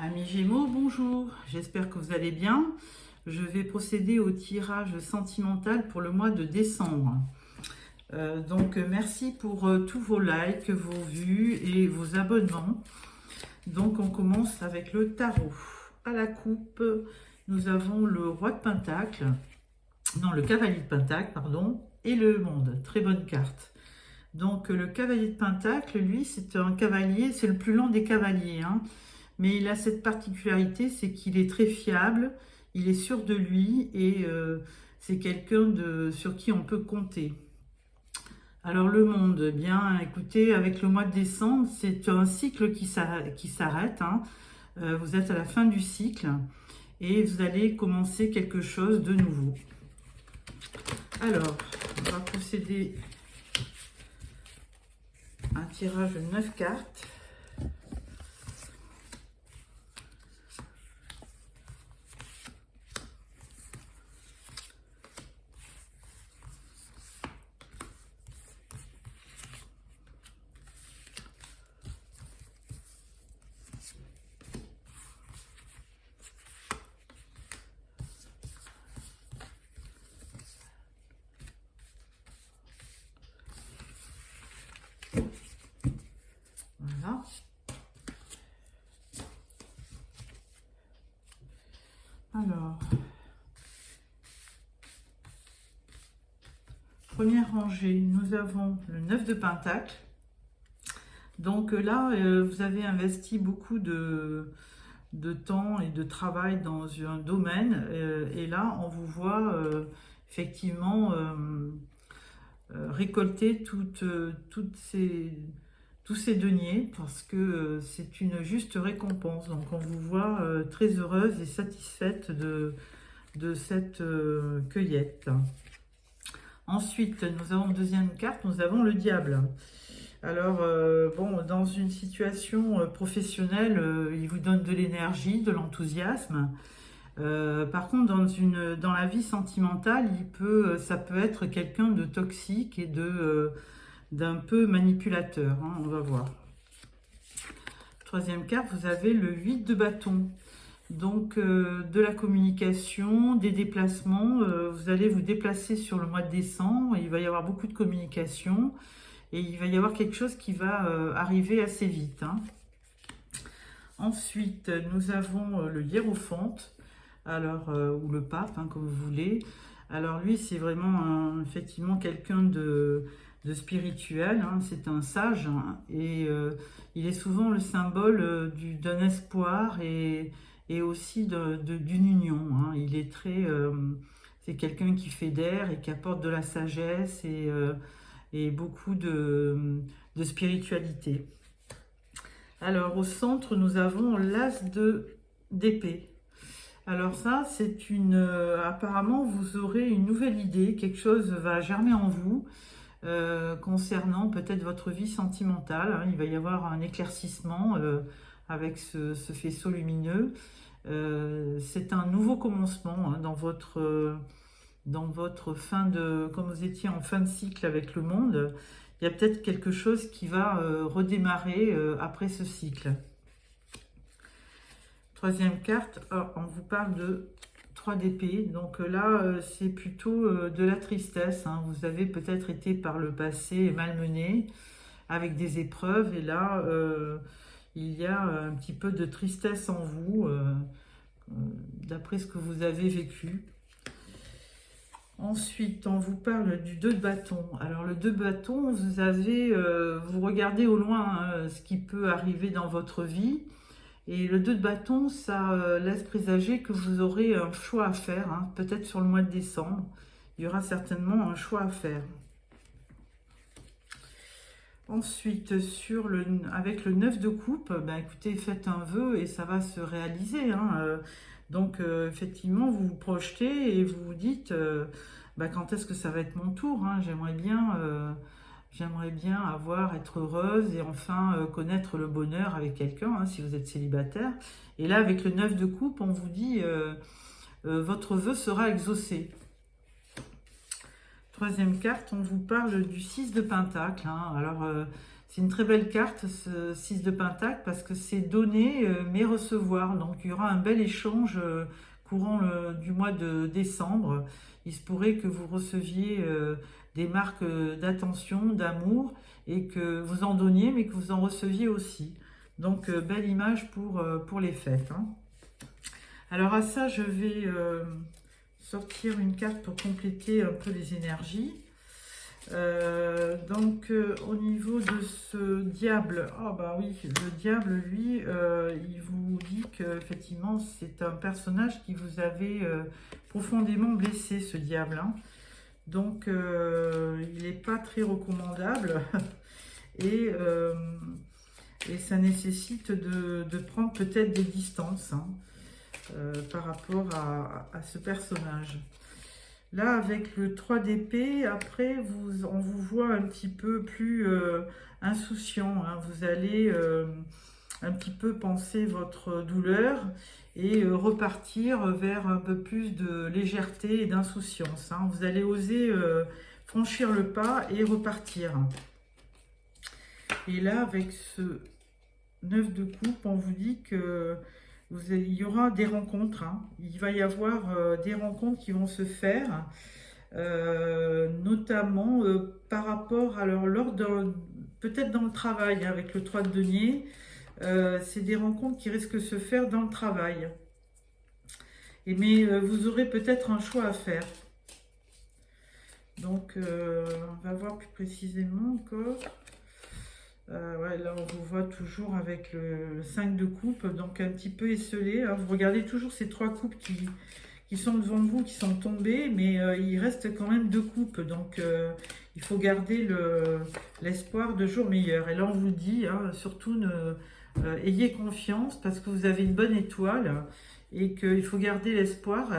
Amis Gémeaux, bonjour, j'espère que vous allez bien. Je vais procéder au tirage sentimental pour le mois de décembre. Merci pour tous vos likes, vos vues et vos abonnements. Donc on commence avec le tarot. À la coupe, nous avons le roi de Pentacle, non le cavalier de Pentacle, pardon, et le monde. Très bonne carte. Donc le cavalier de Pentacle, lui, c'est un cavalier, c'est le plus lent des cavaliers, hein. Mais il a cette particularité, c'est qu'il est très fiable, il est sûr de lui et c'est quelqu'un sur qui on peut compter. Alors le monde, eh bien écoutez, avec le mois de décembre, c'est un cycle qui s'arrête, hein. Vous êtes à la fin du cycle et vous allez commencer quelque chose de nouveau. Alors, on va procéder à un tirage de 9 cartes. Voilà. Alors, première rangée, nous avons le 9 de Pentacle. Donc là, vous avez investi beaucoup de temps et de travail dans un domaine. Et là, on vous voit effectivement récolter tous ces deniers parce que c'est une juste récompense. Donc on vous voit très heureuse et satisfaite de cette cueillette. Ensuite, nous avons deuxième carte, nous avons le diable. Alors, bon, dans une situation professionnelle, il vous donne de l'énergie, de l'enthousiasme. Par contre, dans la vie sentimentale, ça peut être quelqu'un de toxique et d'un peu manipulateur, hein, on va voir. Troisième carte, vous avez le 8 de bâton. Donc, de la communication, des déplacements. Vous allez vous déplacer sur le mois de décembre. Il va y avoir beaucoup de communication. Et il va y avoir quelque chose qui va arriver assez vite, hein. Ensuite, nous avons le hiérophante, alors, ou le pape, hein, comme vous voulez. Alors lui, c'est vraiment effectivement quelqu'un de spirituel, hein. C'est un sage, hein, et il est souvent le symbole d'un espoir et aussi d'une union, hein. Il est c'est quelqu'un qui fédère et qui apporte de la sagesse et beaucoup de spiritualité. Alors au centre, nous avons l'as d'épée. Alors ça, c'est apparemment, vous aurez une nouvelle idée, quelque chose va germer en vous concernant peut-être votre vie sentimentale, hein. Il va y avoir un éclaircissement avec ce faisceau lumineux. C'est un nouveau commencement, hein, dans votre comme vous étiez en fin de cycle avec le monde, il y a peut-être quelque chose qui va redémarrer après ce cycle. Troisième carte, on vous parle de 3 d'épée. Donc là, c'est plutôt de la tristesse, hein. Vous avez peut-être été par le passé malmené avec des épreuves. Et là, il y a un petit peu de tristesse en vous, d'après ce que vous avez vécu. Ensuite, on vous parle du 2 de bâton. Alors, le 2 de bâton, vous regardez au loin, hein, ce qui peut arriver dans votre vie. Et le 2 de bâton, ça laisse présager que vous aurez un choix à faire, hein, peut-être sur le mois de décembre. Il y aura certainement un choix à faire. Ensuite, avec le 9 de coupe, ben, écoutez, faites un vœu et ça va se réaliser, hein. Donc, effectivement, vous vous projetez et vous vous dites, bah, quand est-ce que ça va être mon tour, hein, j'aimerais bien être heureuse et enfin connaître le bonheur avec quelqu'un, hein, si vous êtes célibataire. Et là, avec le 9 de coupe, on vous dit, votre vœu sera exaucé. Troisième carte, on vous parle du 6 de Pentacle, hein. Alors, C'est une très belle carte, ce 6 de Pentacle, parce que c'est donner mais recevoir. Donc il y aura un bel échange courant du mois de décembre. Il se pourrait que vous receviez des marques d'attention, d'amour, et que vous en donniez, mais que vous en receviez aussi. Donc belle image pour les fêtes. Hein. Alors à ça, je vais sortir une carte pour compléter un peu les énergies. Au niveau de ce diable, ah bah oui, le diable, lui, il vous dit qu'effectivement, c'est un personnage qui vous avait profondément blessé, ce diable. Hein. Donc, il n'est pas très recommandable et ça nécessite de prendre peut-être des distances hein, par rapport à ce personnage. Là, avec le 3 d'épée, après, on vous voit un petit peu plus insouciant. Hein. Vous allez un petit peu penser votre douleur et repartir vers un peu plus de légèreté et d'insouciance. Hein. Vous allez oser franchir le pas et repartir. Et là, avec ce 9 de coupe, on vous dit que il y aura des rencontres, hein. Il va y avoir des rencontres qui vont se faire, notamment par rapport à peut-être dans le travail, hein, avec le 3 de denier, c'est des rencontres qui risquent de se faire dans le travail. Mais vous aurez peut-être un choix à faire. Donc, on va voir plus précisément encore. Ouais, là on vous voit toujours avec le 5 de coupe, donc un petit peu esselé. Hein. Vous regardez toujours ces 3 coupes qui sont devant vous, qui sont tombées, mais il reste quand même 2 coupes, donc il faut garder l'espoir de jours meilleurs. Et là on vous dit, hein, surtout ayez confiance parce que vous avez une bonne étoile et qu'il faut garder l'espoir,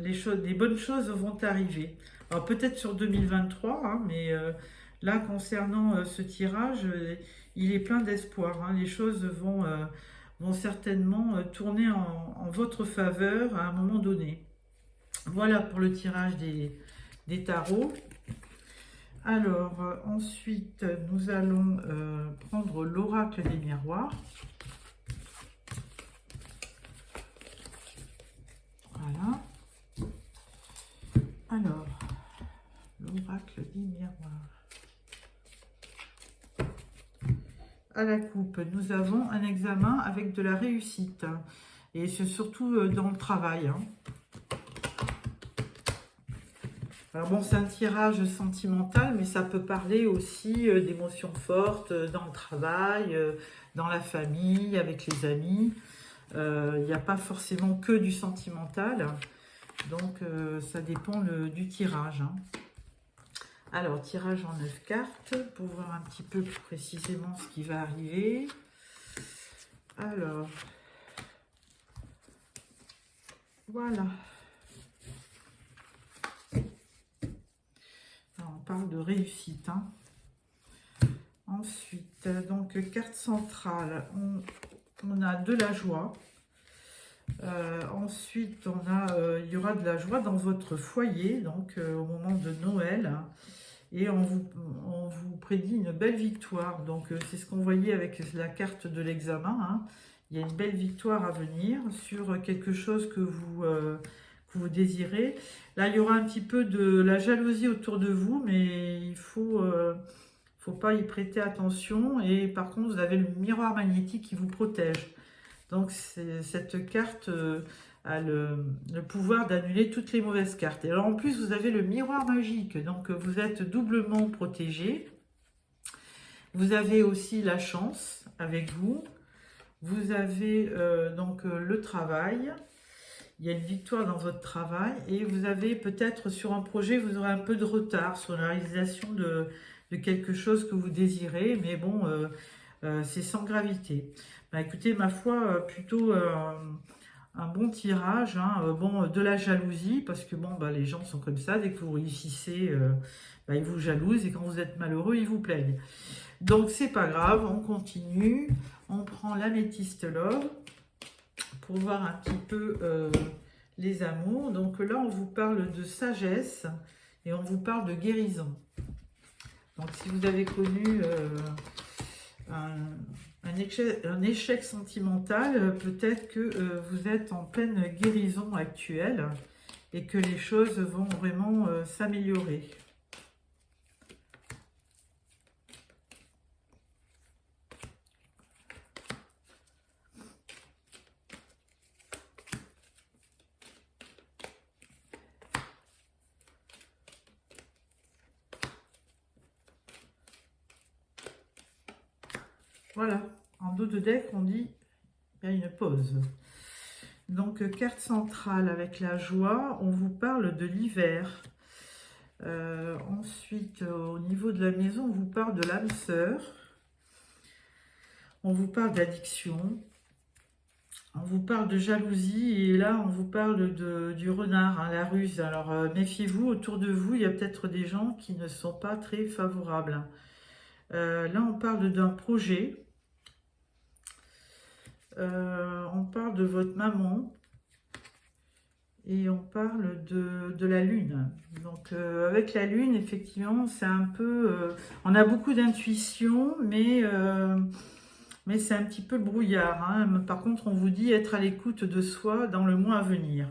les bonnes choses vont arriver. Alors peut-être sur 2023, hein, mais... Là, concernant ce tirage, il est plein d'espoir. Hein. Les choses vont certainement tourner en votre faveur à un moment donné. Voilà pour le tirage des tarots. Alors, ensuite, nous allons prendre l'oracle des miroirs. Voilà. Alors, l'oracle des miroirs. À la coupe, nous avons un examen avec de la réussite. Et c'est surtout dans le travail. Hein. Alors bon, c'est un tirage sentimental, mais ça peut parler aussi d'émotions fortes dans le travail, dans la famille, avec les amis. Il n'y a pas forcément que du sentimental. Donc, ça dépend du tirage. Hein. Alors, tirage en 9 cartes pour voir un petit peu plus précisément ce qui va arriver. Alors, voilà. Alors, on parle de réussite. Hein. Ensuite, donc, carte centrale, on a de la joie. Ensuite, il y aura de la joie dans votre foyer, donc au moment de Noël. Hein. Et on vous prédit une belle victoire. Donc, c'est ce qu'on voyait avec la carte de l'examen. Hein. Il y a une belle victoire à venir sur quelque chose que vous désirez. Là, il y aura un petit peu de la jalousie autour de vous, mais il faut pas y prêter attention. Et par contre, vous avez le miroir magnétique qui vous protège. Donc, cette carte a le pouvoir d'annuler toutes les mauvaises cartes. Et alors, en plus, vous avez le miroir magique. Donc, vous êtes doublement protégé. Vous avez aussi la chance avec vous. Vous avez donc le travail. Il y a une victoire dans votre travail. Et vous avez peut-être sur un projet, vous aurez un peu de retard sur la réalisation de quelque chose que vous désirez. Mais bon, c'est sans gravité. Bah, écoutez, ma foi, plutôt un bon tirage, hein, bon, de la jalousie, parce que bon, bah, les gens sont comme ça, dès que vous réussissez, bah, ils vous jalousent, et quand vous êtes malheureux, ils vous plaignent. Donc, c'est pas grave, on continue, on prend l'améthyste love, pour voir un petit peu les amours. Donc là, on vous parle de sagesse, et on vous parle de guérison. Donc, si vous avez connu un échec sentimental. Peut-être que vous êtes en pleine guérison actuelle et que les choses vont vraiment s'améliorer. Voilà, en dos de deck, on dit il y a une pause. Donc, carte centrale avec la joie, on vous parle de l'hiver. Ensuite, au niveau de la maison, on vous parle de l'âme sœur. On vous parle d'addiction. On vous parle de jalousie. Et là, on vous parle du renard, hein, la ruse. Alors, méfiez-vous, autour de vous, il y a peut-être des gens qui ne sont pas très favorables. Là, on parle d'un projet. On parle de votre maman et on parle de la lune. Donc avec la lune, effectivement, c'est un peu... on a beaucoup d'intuition, mais c'est un petit peu le brouillard, hein. Par contre, on vous dit être à l'écoute de soi dans le mois à venir.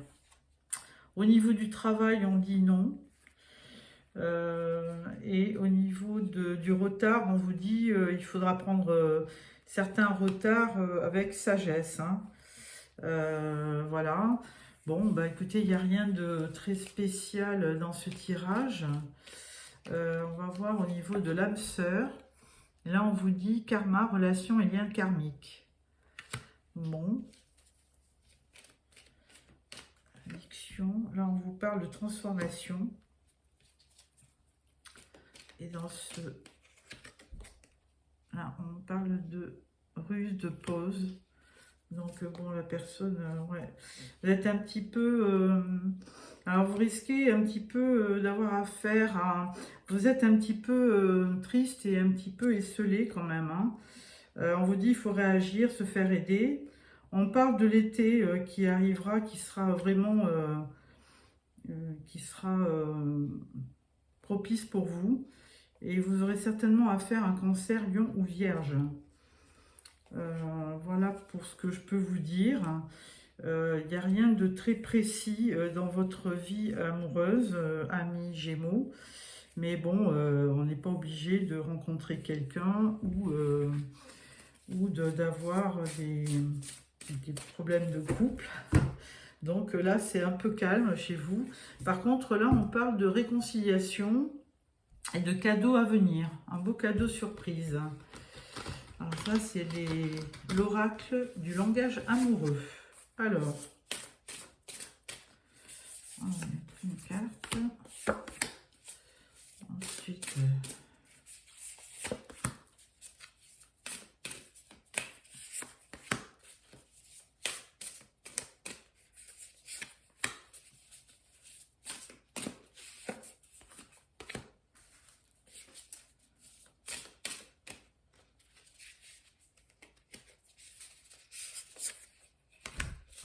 Au niveau du travail, on dit non. Et au niveau du retard, on vous dit il faudra prendre certains retards avec sagesse, hein. Voilà. Bon, bah écoutez, il n'y a rien de très spécial dans ce tirage. On va voir au niveau de l'âme sœur. Là, on vous dit karma, relation et lien karmique. Bon. Addiction. Là, on vous parle de transformation. Et dans ce... Là, on parle de ruse, de pause. Donc, bon, la personne, ouais. Vous êtes un petit peu... alors, vous risquez un petit peu d'avoir affaire à... Vous êtes un petit peu triste et un petit peu esselé quand même, hein. On vous dit il faut réagir, se faire aider. On parle de l'été qui arrivera, qui sera vraiment... propice pour vous. Et vous aurez certainement affaire à un cancer, lion ou vierge. Voilà pour ce que je peux vous dire. Il n'y a rien de très précis dans votre vie amoureuse, amis Gémeaux. Mais bon, on n'est pas obligé de rencontrer quelqu'un ou d'avoir des problèmes de couple. Donc là, c'est un peu calme chez vous. Par contre, là, on parle de réconciliation et de cadeaux à venir. Un beau cadeau surprise. Alors ça, c'est l'oracle du langage amoureux. Alors, on va mettre une carte. Ensuite,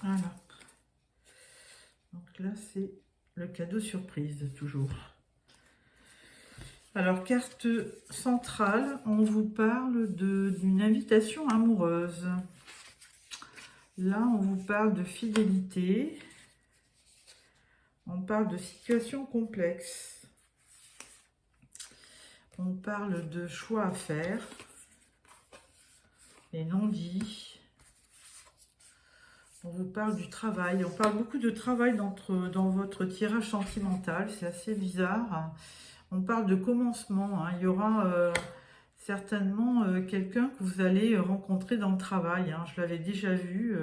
voilà. Donc là, c'est le cadeau surprise, toujours. Alors, carte centrale, on vous parle d'une invitation amoureuse. Là, on vous parle de fidélité. On parle de situation complexe. On parle de choix à faire. Les non-dits. On vous parle du travail. On parle beaucoup de travail dans votre tirage sentimental. C'est assez bizarre. On parle de commencement, hein. Il y aura certainement quelqu'un que vous allez rencontrer dans le travail, hein. Je l'avais déjà vu.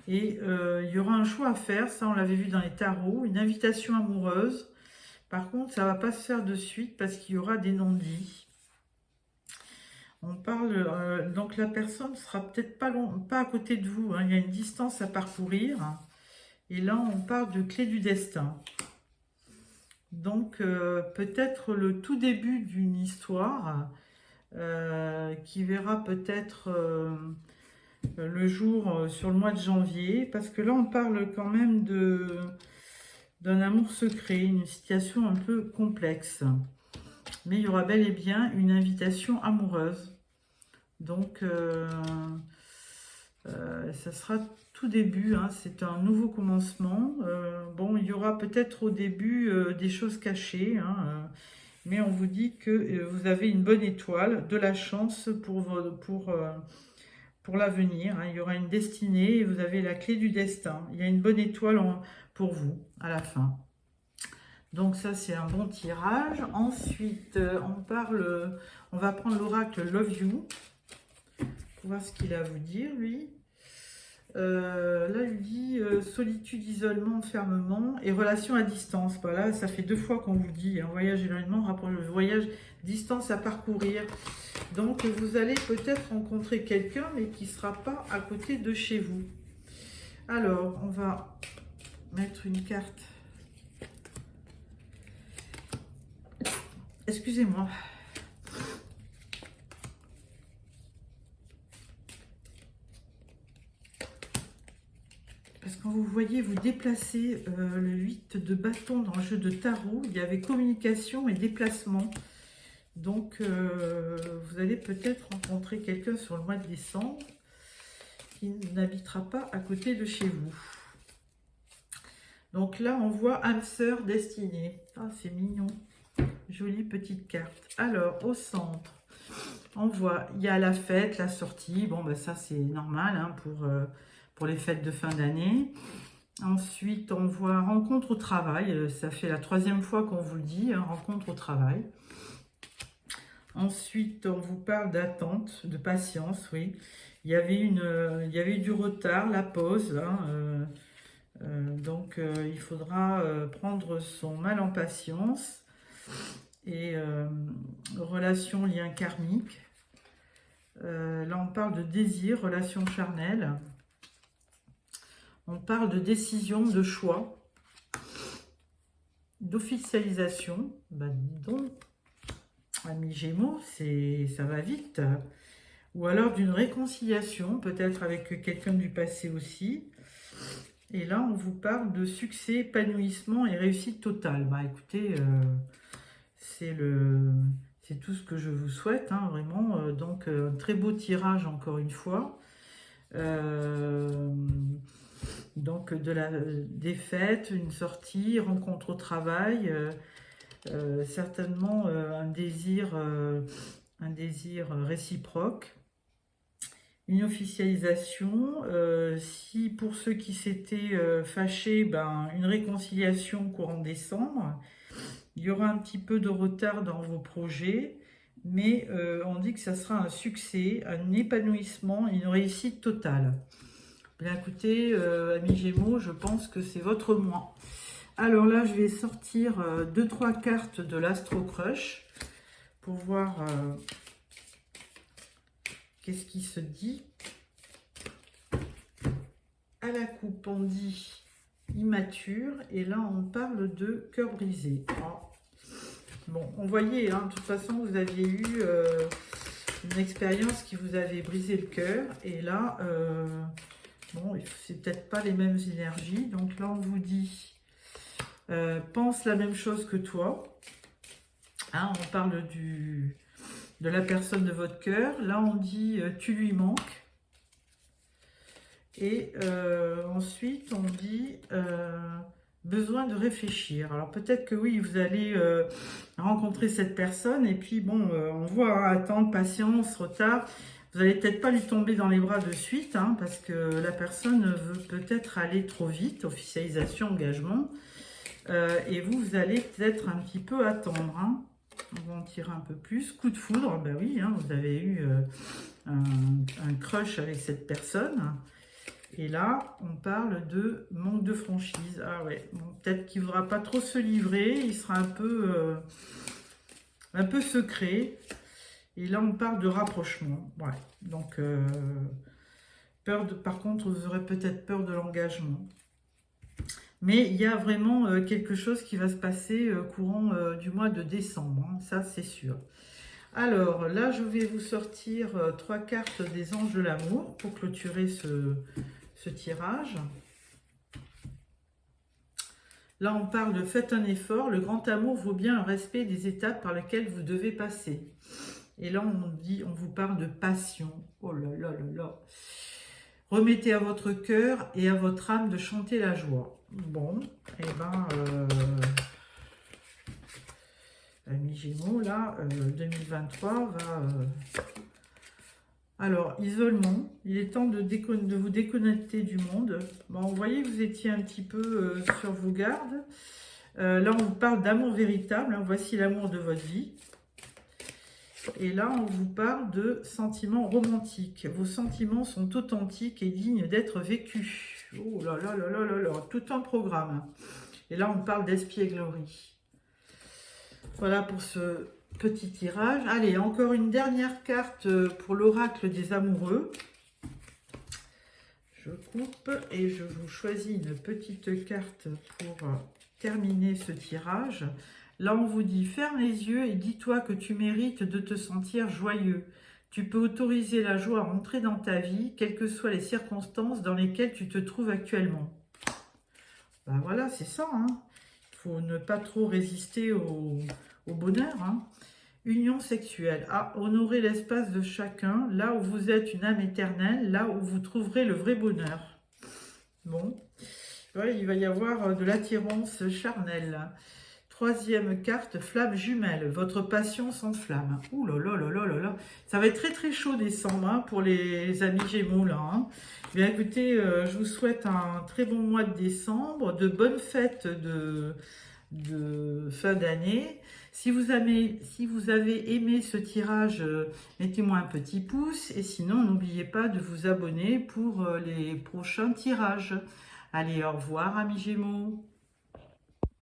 Et il y aura un choix à faire. Ça, on l'avait vu dans les tarots. Une invitation amoureuse. Par contre, ça ne va pas se faire de suite parce qu'il y aura des non-dits. On parle, donc la personne sera peut-être pas à côté de vous, hein. Il y a une distance à parcourir. Et là, on parle de clé du destin. Donc, peut-être le tout début d'une histoire qui verra peut-être le jour sur le mois de janvier. Parce que là, on parle quand même d'un amour secret, une situation un peu complexe. Mais il y aura bel et bien une invitation amoureuse. Donc, ça sera tout début, hein, c'est un nouveau commencement. Bon, il y aura peut-être au début des choses cachées, hein, mais on vous dit que vous avez une bonne étoile, de la chance pour l'avenir. Hein. Il y aura une destinée et vous avez la clé du destin. Il y a une bonne étoile pour vous à la fin. Donc ça, c'est un bon tirage. Ensuite, on va prendre l'oracle Love You pour voir ce qu'il a à vous dire, lui. Là, il dit solitude, isolement, enfermement et relation à distance. Voilà, ça fait 2 fois qu'on vous dit voyage éloignement, rapport le voyage, distance à parcourir. Donc, vous allez peut-être rencontrer quelqu'un, mais qui ne sera pas à côté de chez vous. Alors, on va mettre une carte. Excusez-moi. Parce que quand vous voyez vous déplacer le 8 de bâton dans le jeu de tarot, il y avait communication et déplacement. Donc, vous allez peut-être rencontrer quelqu'un sur le mois de décembre qui n'habitera pas à côté de chez vous. Donc là, on voit âme sœur destinée. Ah, c'est mignon. Jolie petite carte. Alors, au centre, on voit, il y a la fête, la sortie. Bon, ben ça, c'est normal hein, pour les fêtes de fin d'année. Ensuite, on voit rencontre au travail. Ça fait la 3e fois qu'on vous le dit, hein, rencontre au travail. Ensuite, on vous parle d'attente, de patience, oui. Il y avait eu du retard, la pause. Hein, donc, il faudra prendre son mal en patience. Et relation, lien karmique. Là, on parle de désir, relation charnelle. On parle de décision, de choix, d'officialisation. Ben, dis donc, ami Gémeaux, ça va vite. Ou alors d'une réconciliation, peut-être avec quelqu'un du passé aussi. Et là, on vous parle de succès, épanouissement et réussite totale. Bah écoutez, c'est tout ce que je vous souhaite, hein, vraiment. Donc, un très beau tirage, encore une fois. Donc, des fêtes, une sortie, rencontre au travail, certainement un désir réciproque. Une officialisation, si pour ceux qui s'étaient fâchés, ben, une réconciliation courant décembre. Il y aura un petit peu de retard dans vos projets, mais on dit que ça sera un succès, un épanouissement, une réussite totale. Bien écoutez, amis Gémeaux, je pense que c'est votre mois. Alors là, je vais sortir 2-3 cartes de l'Astro Crush pour voir qu'est-ce qui se dit. À la coupe, on dit immature, et là, on parle de cœur brisé. Oh. Bon, on voyait, hein, de toute façon, vous aviez eu une expérience qui vous avait brisé le cœur, et là, bon, c'est peut-être pas les mêmes énergies, donc là, on vous dit, pense la même chose que toi. Hein, on parle de la personne de votre cœur. Là, on dit, tu lui manques. Et ensuite, on dit besoin de réfléchir. Alors peut-être que oui, vous allez rencontrer cette personne et puis bon, on voit, hein, attendre, patience, retard. Vous n'allez peut-être pas lui tomber dans les bras de suite, hein, parce que la personne veut peut-être aller trop vite, officialisation, engagement. Et vous allez peut-être un petit peu attendre. Hein. On va en tirer un peu plus. Coup de foudre, ben oui, hein, vous avez eu un crush avec cette personne. Et là, on parle de manque de franchise. Ah ouais, bon, peut-être qu'il ne voudra pas trop se livrer, il sera un peu secret. Et là, on parle de rapprochement. Ouais, donc, par contre, vous aurez peut-être peur de l'engagement. Mais il y a vraiment quelque chose qui va se passer courant du mois de décembre, hein, ça c'est sûr. Alors là, je vais vous sortir 3 cartes des anges de l'amour pour clôturer ce tirage. Là, on parle de faites un effort. Le grand amour vaut bien le respect des étapes par lesquelles vous devez passer. Et là, on vous parle de passion. Oh là là là là. Remettez à votre cœur et à votre âme de chanter la joie. Bon, et ben, ami Gémeaux, là, 2023 va... Alors, isolement, il est temps de vous déconnecter du monde. Bon, vous voyez que vous étiez un petit peu sur vos gardes. Là, on vous parle d'amour véritable. Hein, voici l'amour de votre vie. Et là, on vous parle de sentiments romantiques. Vos sentiments sont authentiques et dignes d'être vécus. Oh là là là là là là, tout un programme. Et là, on parle d'espièglerie. Voilà pour ce petit tirage. Allez, encore une dernière carte pour l'oracle des amoureux. Je coupe et je vous choisis une petite carte pour terminer ce tirage. Là, on vous dit, ferme les yeux et dis-toi que tu mérites de te sentir joyeux. Tu peux autoriser la joie à entrer dans ta vie, quelles que soient les circonstances dans lesquelles tu te trouves actuellement. Ben voilà, c'est ça. Hein. Il faut ne pas trop résister au bonheur. Hein. Union sexuelle. Ah, honorer l'espace de chacun, là où vous êtes une âme éternelle, là où vous trouverez le vrai bonheur. Bon, ouais, il va y avoir de l'attirance charnelle. Troisième carte, flamme jumelle. Votre passion s'enflamme. Ouh là là là là là là. Ça va être très très chaud décembre hein, pour les amis Gémeaux là. Hein. Bien écoutez, je vous souhaite un très bon mois de décembre, de bonnes fêtes de fin d'année. Si vous avez aimé ce tirage, mettez-moi un petit pouce. Et sinon, n'oubliez pas de vous abonner pour les prochains tirages. Allez, au revoir amis Gémeaux.